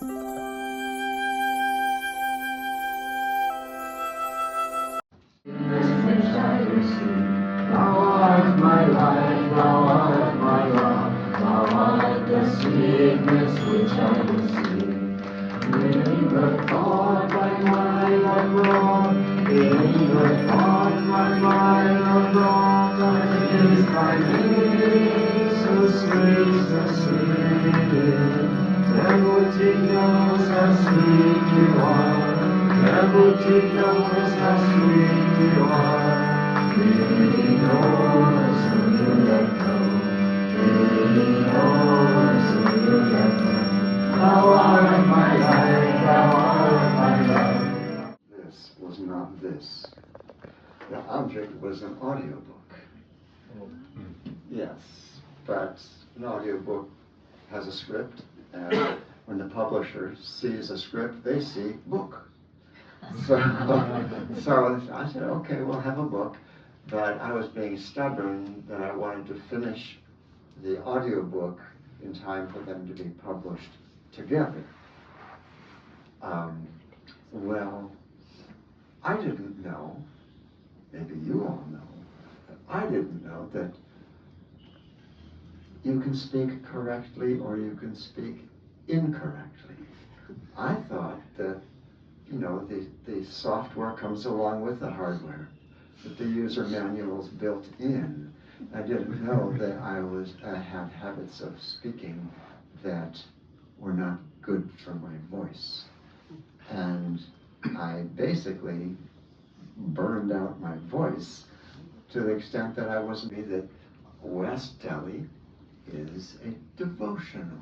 Thou art my life, thou art my love, thou art the sweetness which I receive. Neither thought my mind abroad, neither thought my mind abroad, but is thy name so sweet, so sweet. Devotee knows how sweet you are, devotee knows how sweet you are. He knows who you let go, he knows who you let go. Thou art my life, thou art my love. This was not this. The object was an audiobook. Yes, but an audiobook has a script, and when the publisher sees a script, they see book. So I said, okay, we'll have a book, but I was being stubborn that I wanted to finish the audiobook in time for them to be published together. Well, I didn't know, maybe you all know, but I didn't know that you can speak correctly or you can speak incorrectly. I thought that, you know, the software comes along with the hardware, that the user manual is built in. I didn't know that I had habits of speaking that were not good for my voice. And I basically burned out my voice to the extent that I wasn't that West Delhi is a devotional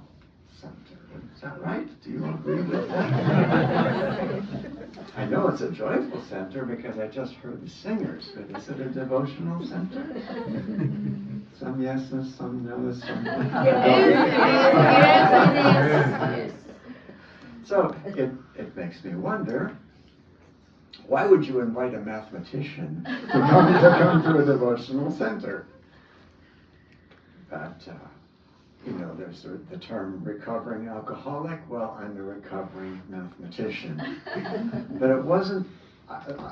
center. Is that right? Do you agree with that? I know it's a joyful center because I just heard the singers, but is it a devotional center? Some yeses, some no's, some Yes. So it makes me wonder, why would you invite a mathematician to come to a devotional center? But, you know, there's the term recovering alcoholic. Well, I'm a recovering mathematician. But it wasn't,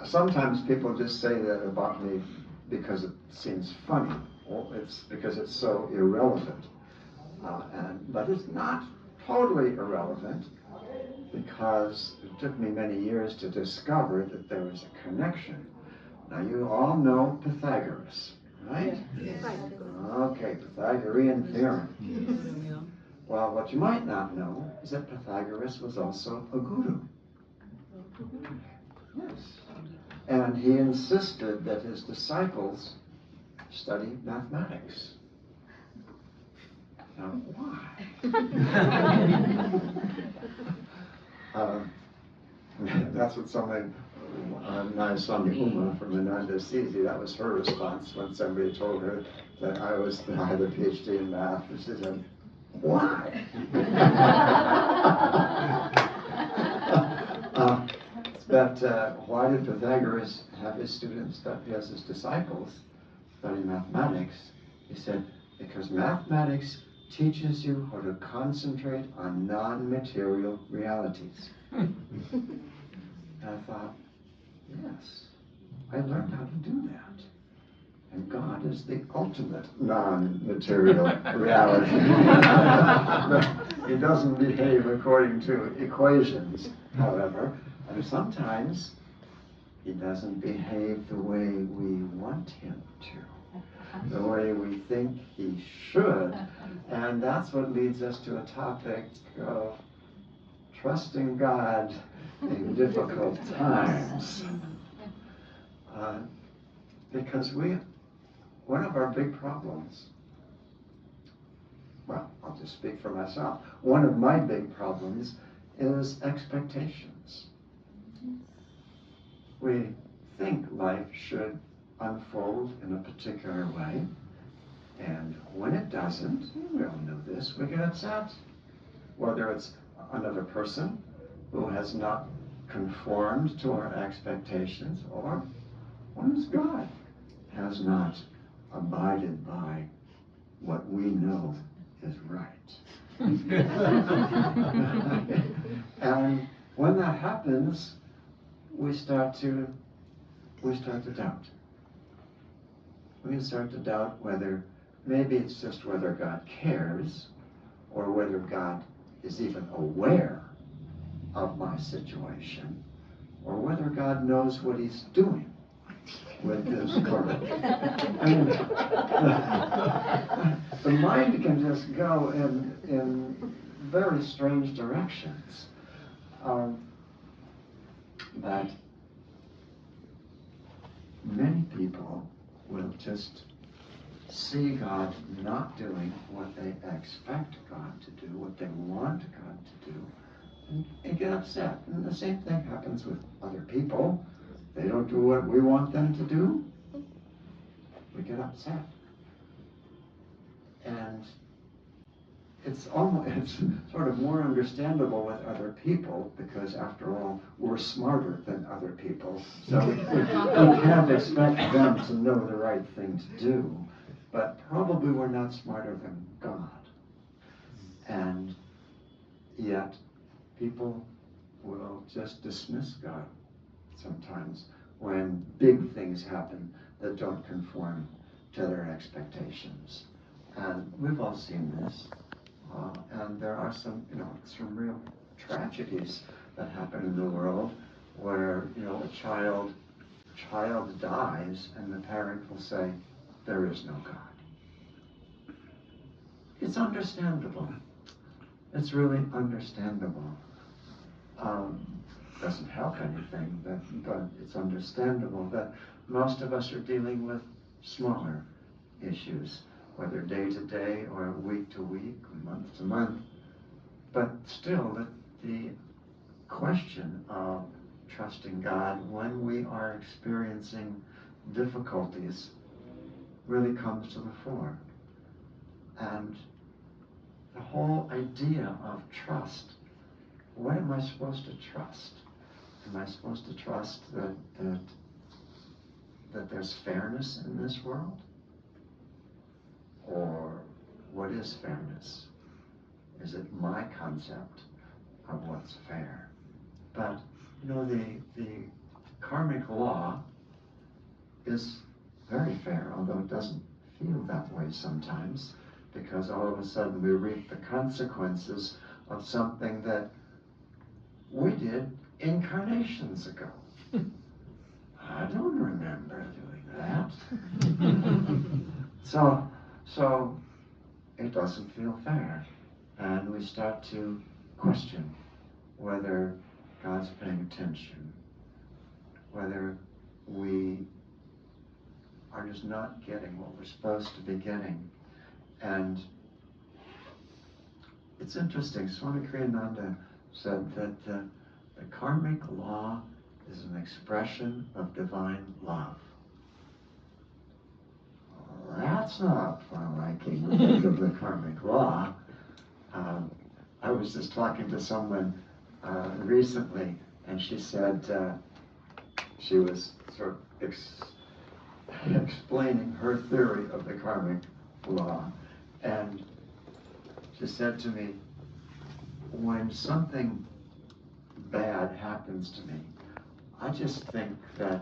sometimes people just say that about me because it seems funny. Well, it's because it's so irrelevant. But it's not totally irrelevant, because it took me many years to discover that there was a connection. Now, you all know Pythagoras, right? Yes. Okay, Pythagorean theorem. Yes. Well, what you might not know is that Pythagoras was also a guru. Yes. And he insisted that his disciples study mathematics. Now, why? That's what somebody, Swami Uma from Ananda sees. That was her response when somebody told her that I had a PhD in math. She said, why? But why did Pythagoras have his students, as his disciples, study mathematics? He said, because mathematics teaches you how to concentrate on non-material realities. And I thought, yes, I learned how to do that. And God is the ultimate non-material reality. He doesn't behave according to equations, however, and sometimes he doesn't behave the way we want him to, the way we think he should. And that's what leads us to a topic of trusting God in difficult times. Because one of our big problems, well, I'll just speak for myself, one of my big problems is expectations. We think life should unfold in a particular way, and when it doesn't, we all know this, we get upset. Whether it's another person who has not conformed to our expectations, or when God has not abided by what we know is right. happens, we start to doubt. We start to doubt whether, maybe it's just whether God cares, or whether God is even aware of my situation, or whether God knows what he's doing with this karma. I mean, the mind can just go in very strange directions. That many people will just see God not doing what they expect God to do, what they want God to do, and get upset. And the same thing happens with other people. They don't do what we want them to do, we get upset. And it's sort of more understandable with other people, because after all, we're smarter than other people. So we can't expect them to know the right thing to do. But probably we're not smarter than God. And yet, people will just dismiss God sometimes when big things happen that don't conform to their expectations. And we've all seen this. And there are some real tragedies that happen in the world where, a child dies and the parent will say, there is no God. It's understandable. It's really understandable. Doesn't help anything, but it's understandable that most of us are dealing with smaller issues, whether day to day or week to week or month to month. But still, the question of trusting God when we are experiencing difficulties really comes to the fore. And the whole idea of trust, what am I supposed to trust? Am I supposed to trust that there's fairness in this world? Or what is fairness? Is it my concept of what's fair? But the karmic law is very fair, although it doesn't feel that way sometimes, because all of a sudden we reap the consequences of something that we did incarnations ago. I don't remember doing that. So it doesn't feel fair. And we start to question whether God's paying attention, whether we are just not getting what we're supposed to be getting. And it's interesting, Swami Ananda said that the karmic law is an expression of divine love. Well, that's not for liking of the karmic law. I was just talking to someone recently, and she said she was sort of explaining her theory of the karmic law, and she said to me, when something bad happens to me, I just think that,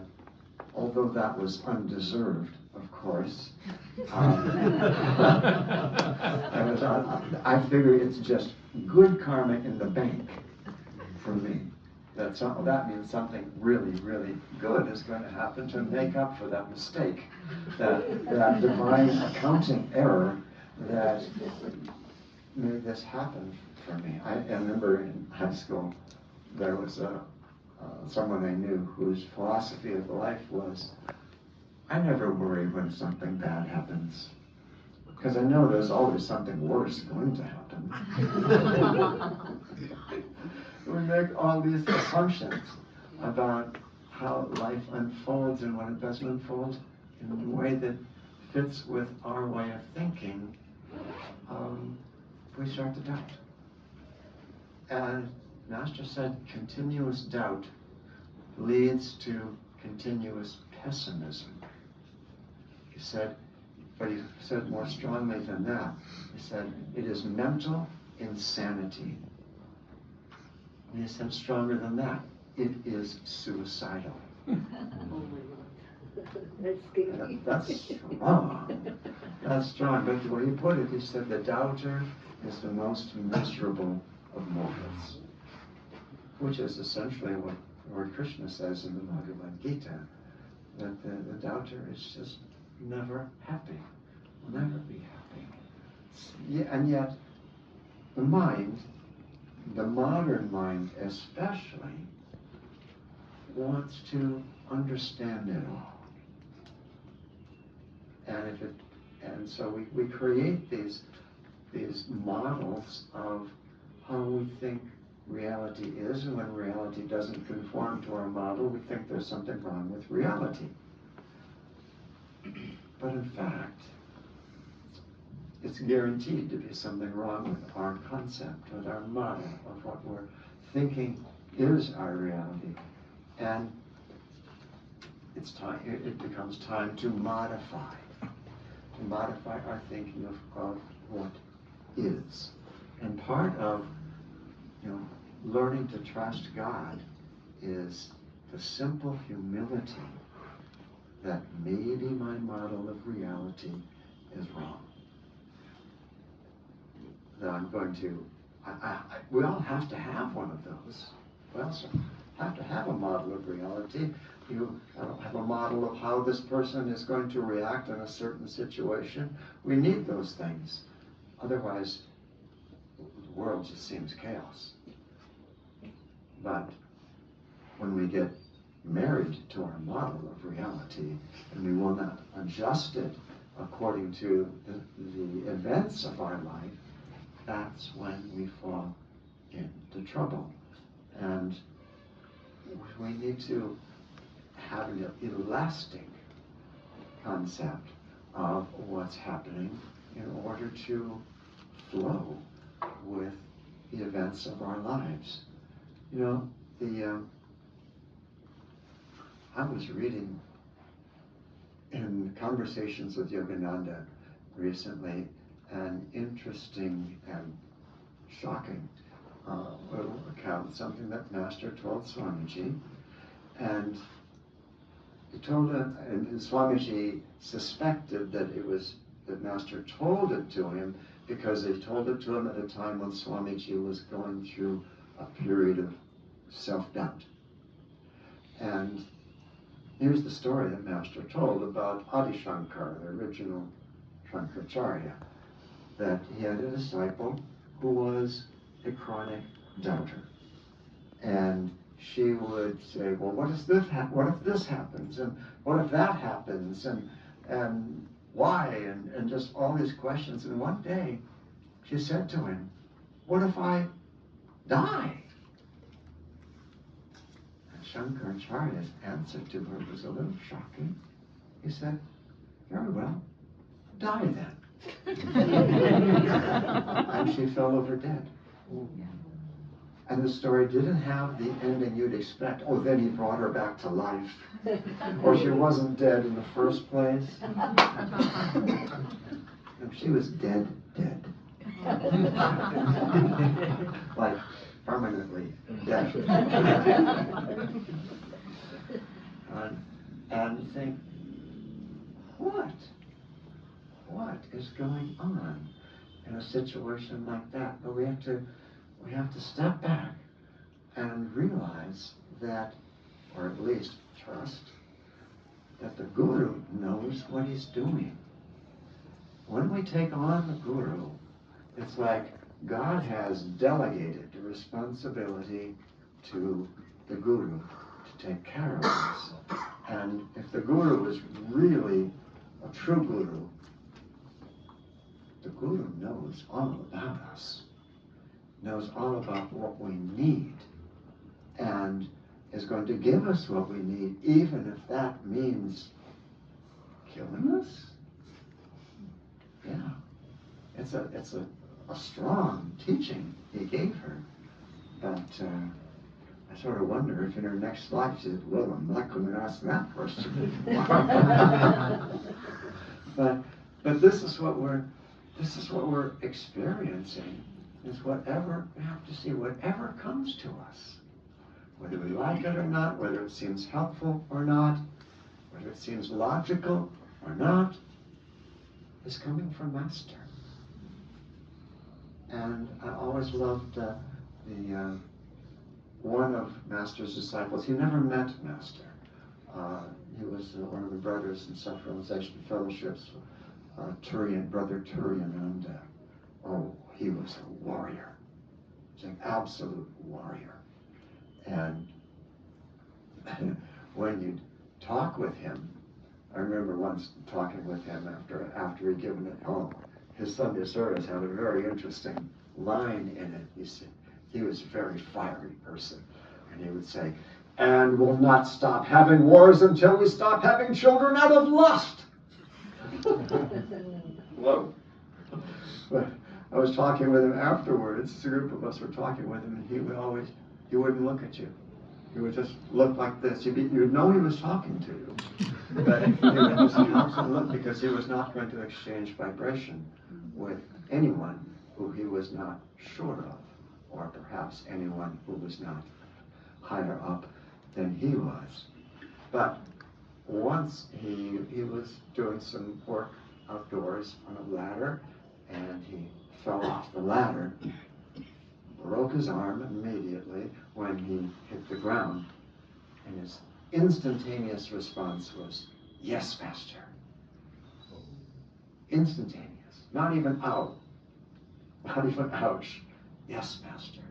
although that was undeserved, of course, I figure it's just good karma in the bank for me. That means something really, really good is going to happen to make up for that mistake, that divine accounting error that made this happen for me. I remember in high school, there was someone I knew whose philosophy of life was, I never worry when something bad happens, because I know there's always something worse going to happen. We make all these assumptions about how life unfolds, and when it doesn't unfold in a way that fits with our way of thinking, we start to doubt. And Master said continuous doubt leads to continuous pessimism. He said, but he said more strongly than that. He said, it is mental insanity. And he said stronger than that. it is suicidal. That's scary. That's strong. That's strong. But the way he put it, he said the doubter is the most miserable of mortals, which is essentially what Lord Krishna says in the Bhagavad Gita, that the doubter is just never happy, will never be happy. Yeah, and yet, the mind, the modern mind especially, wants to understand it all. And so we create these models of how we think reality is, and when reality doesn't conform to our model, we think there's something wrong with reality. But in fact, it's guaranteed to be something wrong with our concept, with our model of what we're thinking is our reality. And it's time, it becomes time to modify our thinking of what is. And part of learning to trust God is the simple humility that maybe my model of reality is wrong. That I'm going to, we all have to have one of those. We also have to have a model of reality. You have a model of how this person is going to react in a certain situation. We need those things. Otherwise, the world just seems chaos. But when we get married to our model of reality, and we will not adjust it according to the events of our life, that's when we fall into trouble. And we need to have an elastic concept of what's happening in order to flow with the events of our lives. I was reading in Conversations with Yogananda recently an interesting and shocking little account, something that Master told Swamiji. And he told him, and Swamiji suspected that that Master told it to him because he told it to him at a time when Swamiji was going through a period of self-doubt. And here's the story that Master told about Adi Shankar, the original Shankaracharya, that he had a disciple who was a chronic doubter. And she would say, well, what if this happens? And what if that happens? And why? And just all these questions. And one day, she said to him, what if I die? And Shankaracharya's answer to her was a little shocking. He said, very well, die then. And she fell over dead. And the story didn't have the ending you'd expect. Oh, then he brought her back to life. Or she wasn't dead in the first place. No, she was dead. Like permanently dead. And you think, what is going on in a situation like that? But we have to step back and realize that, or at least trust, that the Guru knows what he's doing. When we take on the Guru, it's like God has delegated the responsibility to the Guru to take care of us. And if the Guru is really a true Guru, the Guru knows all about us, knows all about what we need, and is going to give us what we need, even if that means killing us. Yeah, it's a strong teaching he gave her, but I sort of wonder if in her next life she said, well, I'm not going to ask that question. But this is what we're experiencing, is whatever, we have to see, whatever comes to us, whether we like it or not, whether it seems helpful or not, whether it seems logical or not, is coming from Master. And I always loved one of Master's disciples. He never met Master. He was one of the brothers in Self-Realization Fellowships, Brother Ananda. Oh, he was a warrior. He was an absolute warrior. And when you talk with him, I remember once talking with him after he'd given it. Oh, his Sunday service had a very interesting line in it. He said he was a very fiery person, and he would say, "And we'll not stop having wars until we stop having children out of lust." Whoa! But I was talking with him afterwards. A group of us were talking with him, and he wouldn't look at you. He would just look like this. You'd know he was talking to you. But he would just constantly look, because he was not going to exchange vibration with anyone who he was not sure of, or perhaps anyone who was not higher up than he was. But once he was doing some work outdoors on a ladder, and he fell off the ladder, broke his arm immediately when he hit the ground, and his instantaneous response was, "Yes, Master." Instantaneous. Not even out. Not even ouch. "Yes, Master."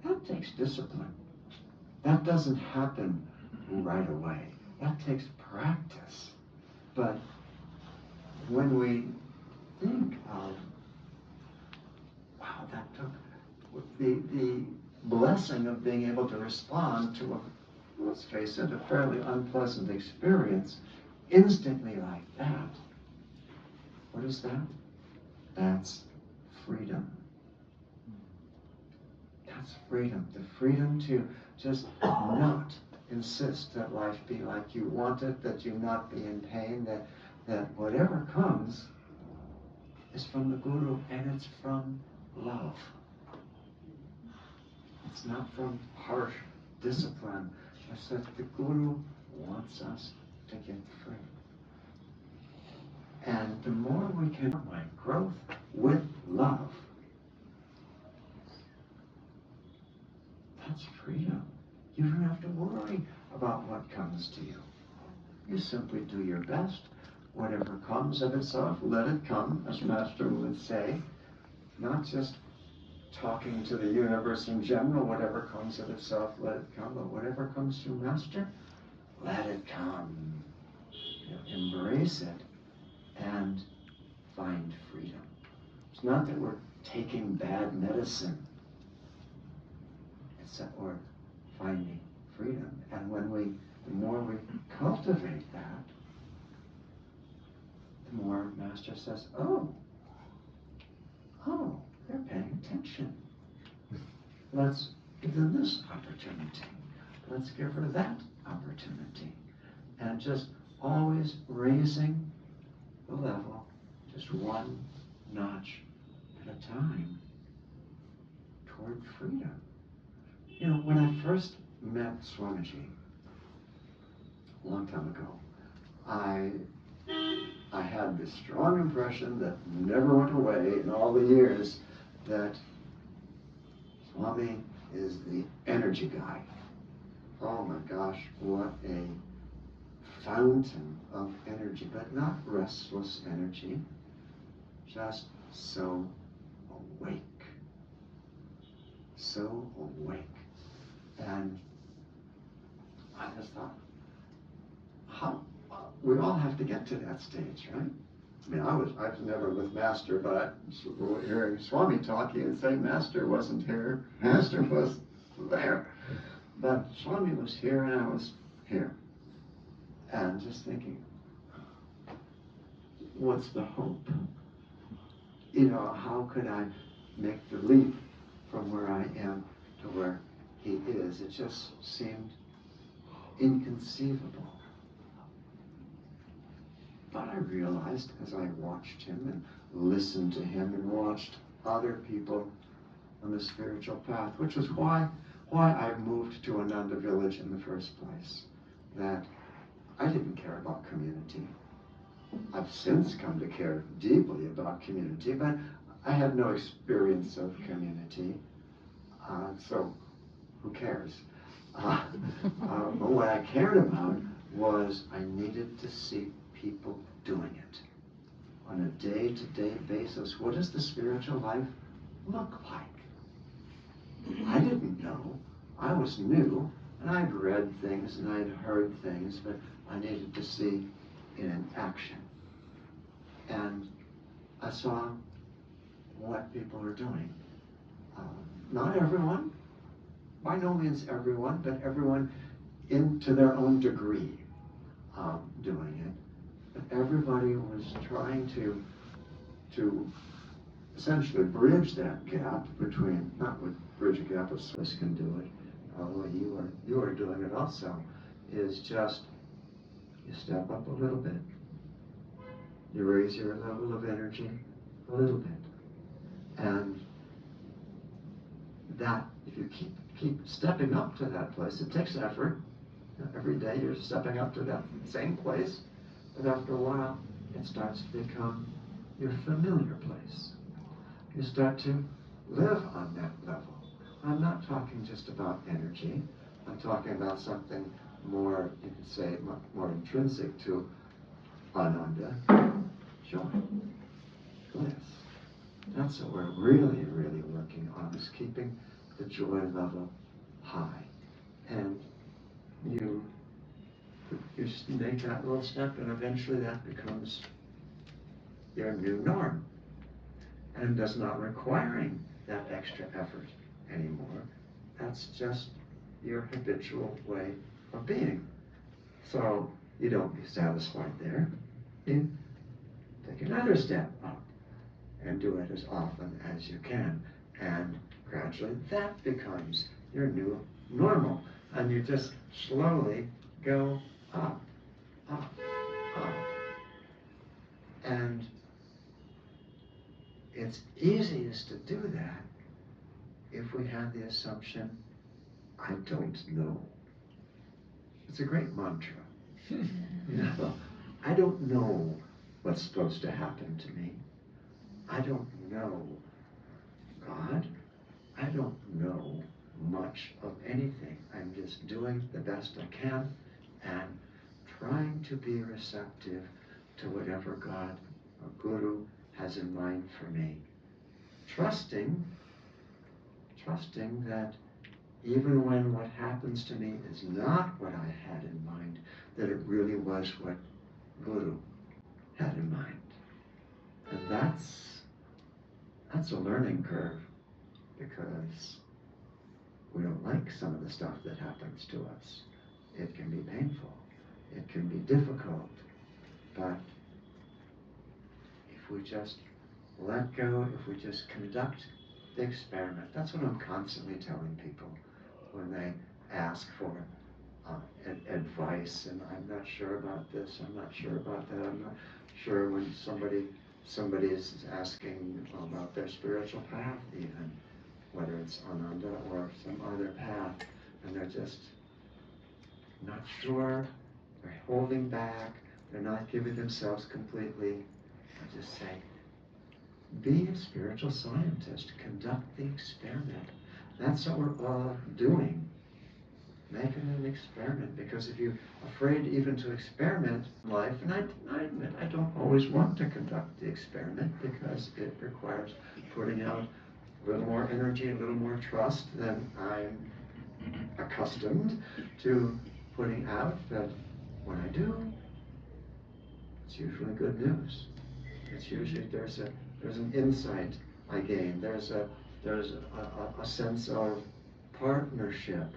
That takes discipline. That doesn't happen right away. That takes practice. But when we think of, wow, that took the blessing of being able to respond to a, let's face it, a fairly unpleasant experience instantly like that. What is that? That's freedom. That's freedom. The freedom to just not insist that life be like you want it, that you not be in pain, that whatever comes is from the Guru, and it's from love. It's not from harsh discipline. It's that the Guru wants us to get free. And the more we can find growth with love, that's freedom. You don't have to worry about what comes to you. You simply do your best. Whatever comes of itself, let it come, as Master would say. Not just talking to the universe in general, whatever comes of itself, let it come. But whatever comes through Master, let it come. Embrace it and find freedom. It's not that we're taking bad medicine. It's that we're finding freedom. And the more we cultivate that, the more Master says, oh, they're paying attention. Let's give them this opportunity. Let's give her that opportunity. And just always raising the level, just one notch at a time, toward freedom. You know, when I first met Swamiji a long time ago, I had this strong impression that never went away in all the years, that Swami is the energy guy. Oh my gosh, what a fountain of energy, but not restless energy, just so awake. So awake. And I just thought, we all have to get to that stage, right? I mean, I was never with Master, but hearing Swami talking and saying Master wasn't here, Master was there. But Swami was here and I was here. And just thinking, what's the hope? You know, how could I make the leap from where I am to where he is? It just seemed inconceivable. But I realized as I watched him and listened to him and watched other people on the spiritual path, which is why why I moved to Ananda village in the first place. That I didn't care about community. I've since come to care deeply about community, but I had no experience of community, so who cares? But what I cared about was I needed to see people doing it on a day-to-day basis. What does the spiritual life look like? I didn't know. I was new, and I'd read things and I'd heard things, but I needed to see it in action. And I saw what people are doing. Not everyone, by no means everyone, but everyone to their own degree doing it. But everybody was trying to essentially bridge that gap between, not with bridge a gap of Swiss can do it, although you are doing it also, is just you step up a little bit. You raise your level of energy a little bit. And that, if you keep stepping up to that place, it takes effort. Every day you're stepping up to that same place, but after a while, it starts to become your familiar place. You start to live on that level. I'm not talking just about energy. I'm talking about something more, you could say, more intrinsic to Ananda, joy, bliss. That's what we're really, really working on, is keeping the joy level high. And you just make that little step, and eventually that becomes your new norm. And does not requiring that extra effort anymore. That's just your habitual way of being. So you don't be satisfied there. You take another step up and do it as often as you can. And gradually that becomes your new normal. And you just slowly go up, up, up. And it's easiest to do that if we have the assumption, I don't know. It's a great mantra. You know, I don't know what's supposed to happen to me. I don't know God. I don't know much of anything. I'm just doing the best I can and trying to be receptive to whatever God or Guru has in mind for me. Trusting that even when what happens to me is not what I had in mind, that it really was what Guru had in mind. And that's a learning curve, because we don't like some of the stuff that happens to us. It can be painful. It can be difficult. But if we just let go, if we just conduct the experiment, that's what I'm constantly telling people when they ask for advice, and I'm not sure about this, I'm not sure about that, I'm not sure when somebody is asking about their spiritual path even, whether it's Ananda or some other path, and they're just not sure, they're holding back, they're not giving themselves completely. I just say, be a spiritual scientist, conduct the experiment. That's what we're all doing, making an experiment, because if you're afraid even to experiment in life, and I admit I don't always want to conduct the experiment because it requires putting out a little more energy, a little more trust than I'm accustomed to putting out, but when I do, it's usually good news. It's usually there's an insight I gain. There's a sense of partnership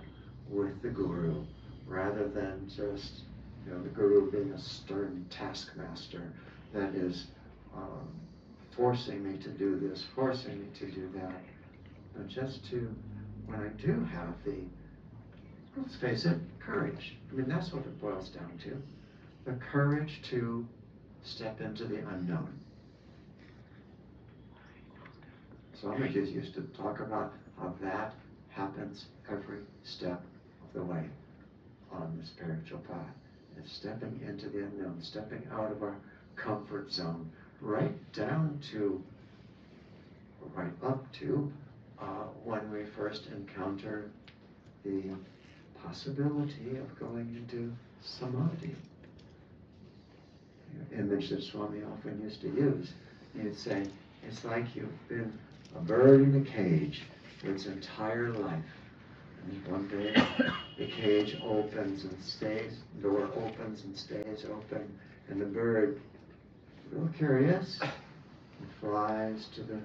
with the Guru, rather than just the Guru being a stern taskmaster that is forcing me to do this, forcing me to do that. But just to, when I do have the, let's face it, courage. I mean, that's what it boils down to. The courage to step into the unknown. Swamiji used to talk about how that happens every step of the way on the spiritual path. It's stepping into the unknown, stepping out of our comfort zone, right up to when we first encounter the possibility of going into samadhi. The image that Swami often used to use, he'd say, it's like you've been a bird in a cage for its entire life. And one day the cage opens and stays, the door opens and stays open, and the bird, a little curious, flies to the,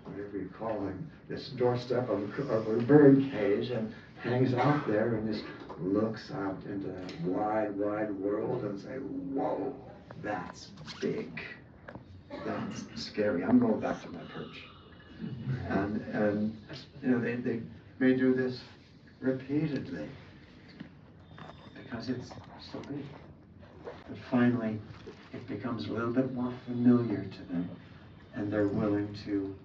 whatever you call him, this doorstep of a bird cage, and hangs out there and just looks out into that wide, wide world and say, whoa, that's big. That's scary. I'm going back to my perch. And you know, they may do this repeatedly because it's so big. But finally, it becomes a little bit more familiar to them, and they're willing to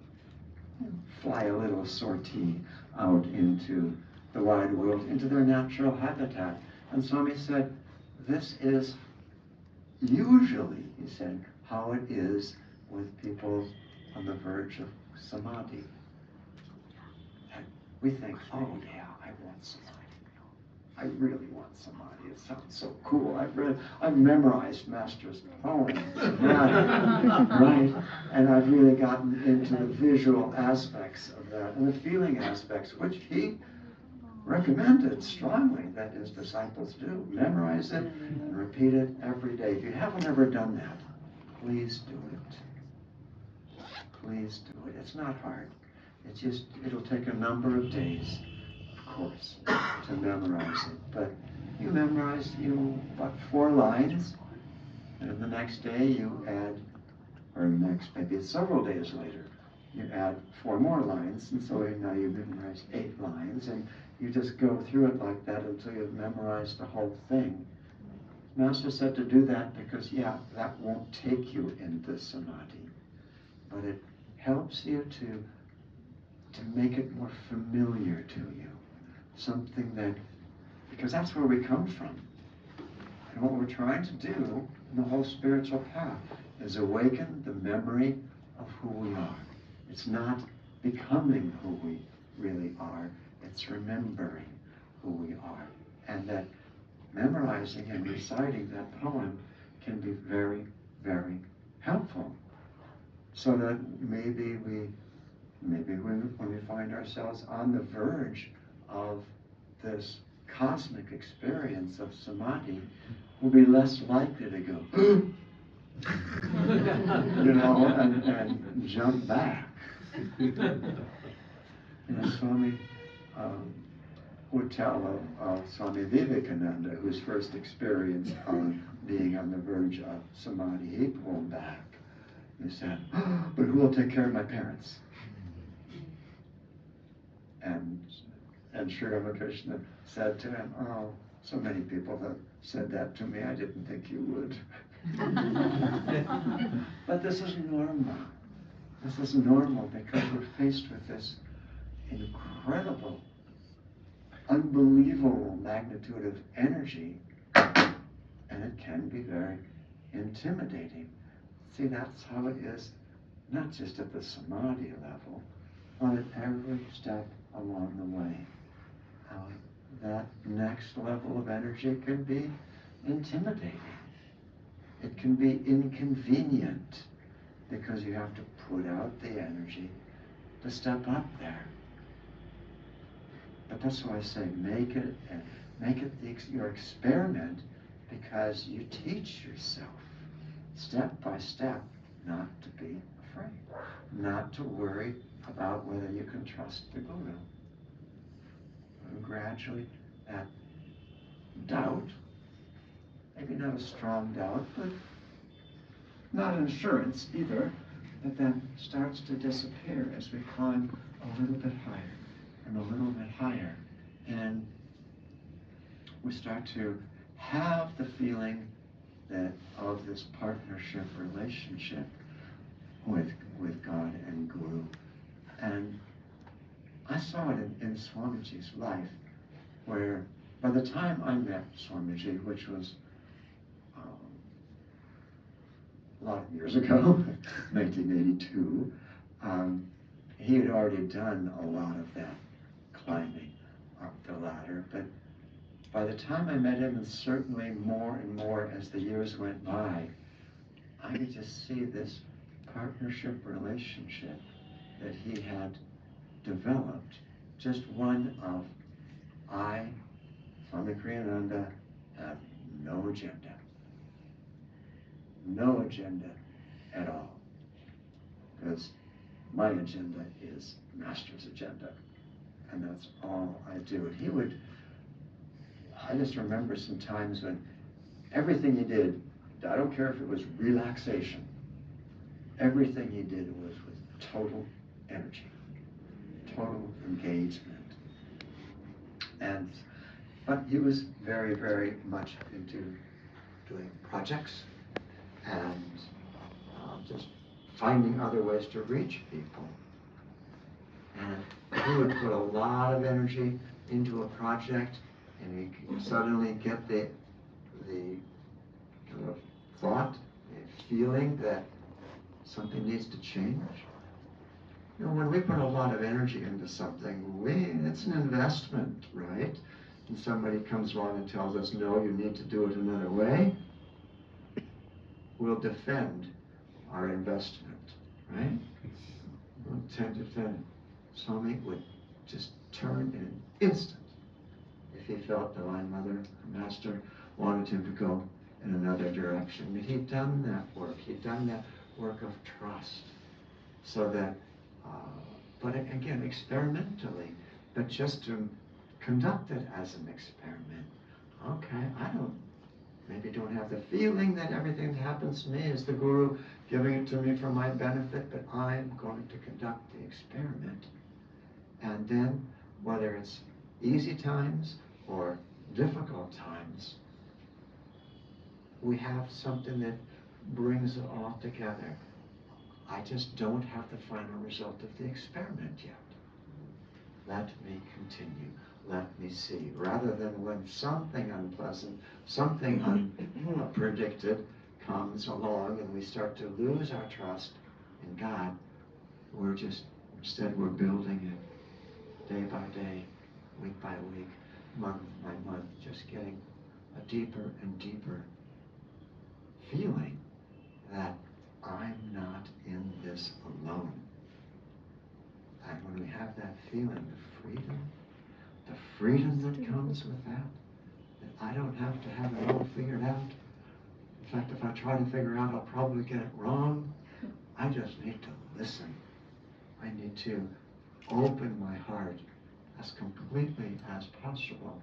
fly a little sortie out into the wide world, into their natural habitat. And Swami said, this is usually, he said, how it is with people on the verge of samadhi. And we think, oh yeah, I want samadhi. I really want samadhi. It sounds so cool. I've memorized Master's poems, right? And I've really gotten into the visual aspects of that and the feeling aspects, which he recommended strongly that his disciples do. Memorize it and repeat it every day. If you haven't ever done that, please do it. Please do it. It's not hard. It'll take a number of days, of course, to memorize it. But you memorize, about 4 lines, and the next day you add, or maybe it's several days later, you add 4 more lines, and so now you memorize 8 lines, and you just go through it like that until you've memorized the whole thing. Master said to do that because, that won't take you into samadhi, but it helps you to make it more familiar to you. Something that, because that's where we come from. And what we're trying to do in the whole spiritual path is awaken the memory of who we are. It's not becoming who we really are, it's remembering who we are. And that memorizing and reciting that poem can be very, very helpful. So that maybe when we find ourselves on the verge of this cosmic experience of samadhi, we'll be less likely to go, and jump back. Swami would tell of Swami Vivekananda, whose first experience of being on the verge of samadhi, he pulled back. He said, but who will take care of my parents? And Sri Ramakrishna said to him, oh, so many people have said that to me, I didn't think you would. But this is normal. This is normal because we're faced with this incredible, unbelievable magnitude of energy, and it can be very intimidating. See, that's how it is, not just at the samadhi level, but at every step along the way. That next level of energy can be intimidating. It can be inconvenient because you have to put out the energy to step up there. But that's why I say make it your experiment, because you teach yourself step by step not to be afraid, not to worry about whether you can trust the Guru. And gradually that doubt, maybe not a strong doubt, but not an assurance either, but that starts to disappear as we climb a little bit higher and a little bit higher. And we start to have the feeling that of this partnership relationship with God and Guru. And I saw it in Swamiji's life, where by the time I met Swamiji, which was a lot of years ago, 1982, he had already done a lot of that climbing up the ladder. But by the time I met him, and certainly more and more as the years went by, I could just see this partnership relationship that he had developed, just one of I, Swami Ananda, have no agenda. No agenda at all. Because my agenda is Master's agenda. And that's all I do. And I just remember some times when everything he did, I don't care if it was relaxation, everything he did was with total energy, total engagement. But he was very, very much into doing projects and just finding other ways to reach people. And he would put a lot of energy into a project, and he could suddenly get the kind of thought, the feeling that something needs to change. You know, when we put a lot of energy into something, it's an investment, right? And somebody comes along and tells us, no, you need to do it another way. We'll defend our investment, right? We'll tend to defend it. Swami would just turn in an instant if he felt Divine Mother or Master wanted him to go in another direction. But he'd done that work. He'd done that work of trust. So that, but again, experimentally, but just to conduct it as an experiment. Okay, I maybe don't have the feeling that everything that happens to me is the Guru giving it to me for my benefit, but I'm going to conduct the experiment. And then, whether it's easy times or difficult times, we have something that brings it all together. I just don't have the final result of the experiment yet. Let me continue. Let me see. Rather than when something unpleasant, something unpredicted comes along and we start to lose our trust in God, instead we're building it day by day, week by week, month by month, just getting a deeper and deeper feeling that I'm not in this alone. And when we have that feeling of the freedom that comes with that I don't have to have it all figured out. In fact, if I try to figure out, I'll probably get it wrong. I just need to listen. I need to open my heart as completely as possible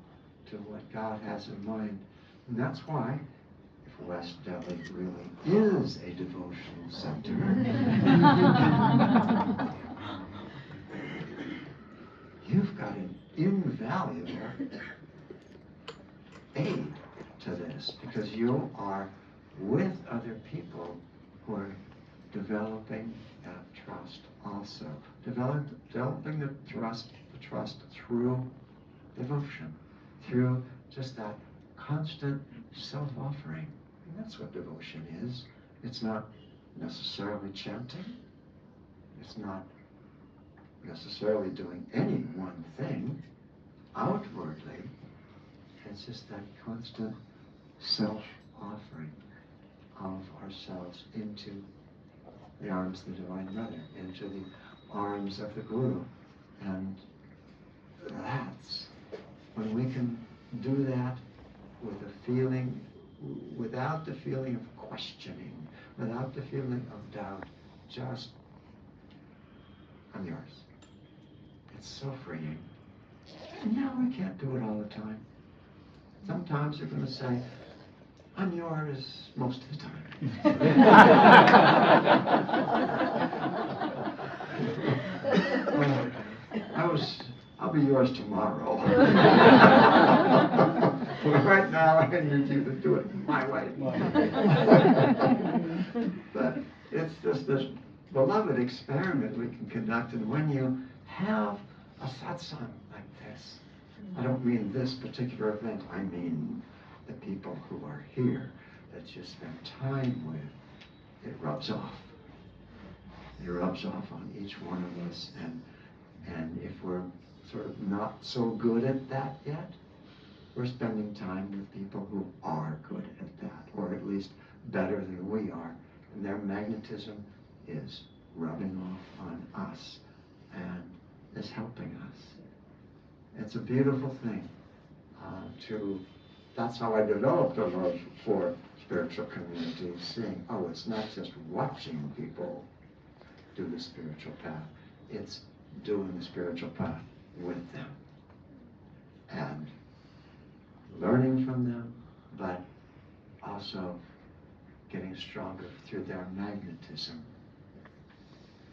to what God has in mind. And that's why, if West Delhi really is a devotional center, you've got an invaluable aid to this, because you are with other people who are developing that trust also. Developing the trust through devotion, through just that constant self-offering. And that's what devotion is. It's not necessarily chanting. It's not necessarily doing any one thing outwardly. It's just that constant self-offering of ourselves into the arms of the Divine Mother, into the arms of the Guru. And that's when we can do that with a feeling, without the feeling of questioning, without the feeling of doubt, just, I'm yours. It's so freeing. And now we can't do it all the time. Sometimes you're going to say, I'm yours most of the time. I'll be yours tomorrow. But right now, I need you to do it my way. But it's just this beloved experiment we can conduct, and when you have a satsang like this. I don't mean this particular event, I mean the people who are here that you spend time with. It rubs off. It rubs off on each one of us, and if we're sort of not so good at that yet, we're spending time with people who are good at that, or at least better than we are, and their magnetism is rubbing off on us and is helping us. It's a beautiful thing that's how I developed a love for spiritual communities, seeing, oh, it's not just watching people do the spiritual path, it's doing the spiritual path with them and learning from them, but also getting stronger through their magnetism.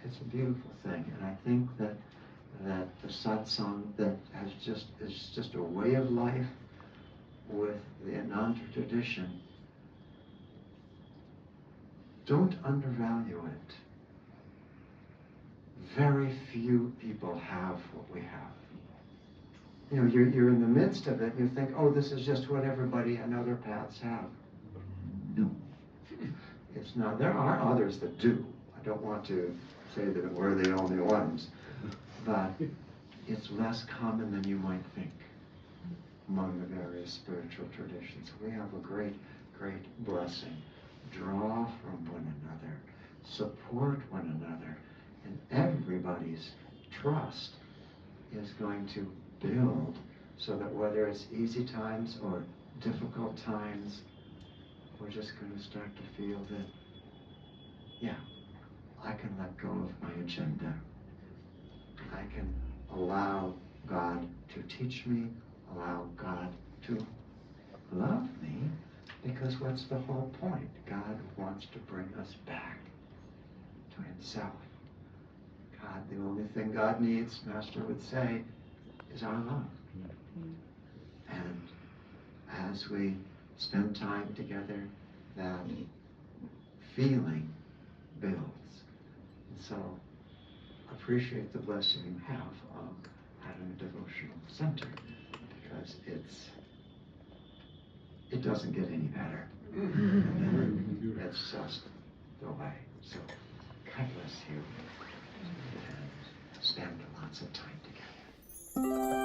It's a beautiful thing, and I think that the satsang that is just a way of life with the Ananda tradition, don't undervalue it. Very few people have what we have. You know, you're in the midst of it, and you think, oh, this is just what everybody and other paths have. No, it's not. There are others that do. I don't want to say that we're the only ones, but it's less common than you might think among the various spiritual traditions. We have a great, great blessing. Draw from one another, support one another, and everybody's trust is going to build so that whether it's easy times or difficult times, we're just going to start to feel that, yeah, I can let go of my agenda. I can allow God to teach me, allow God to love me, because what's the whole point? God wants to bring us back to himself. God, the only thing God needs, Master would say, is our love. And as we spend time together, that feeling builds. And so appreciate the blessing you have of having a devotional center, because it doesn't get any better. It's just the way. So God bless you, and spend lots of time together.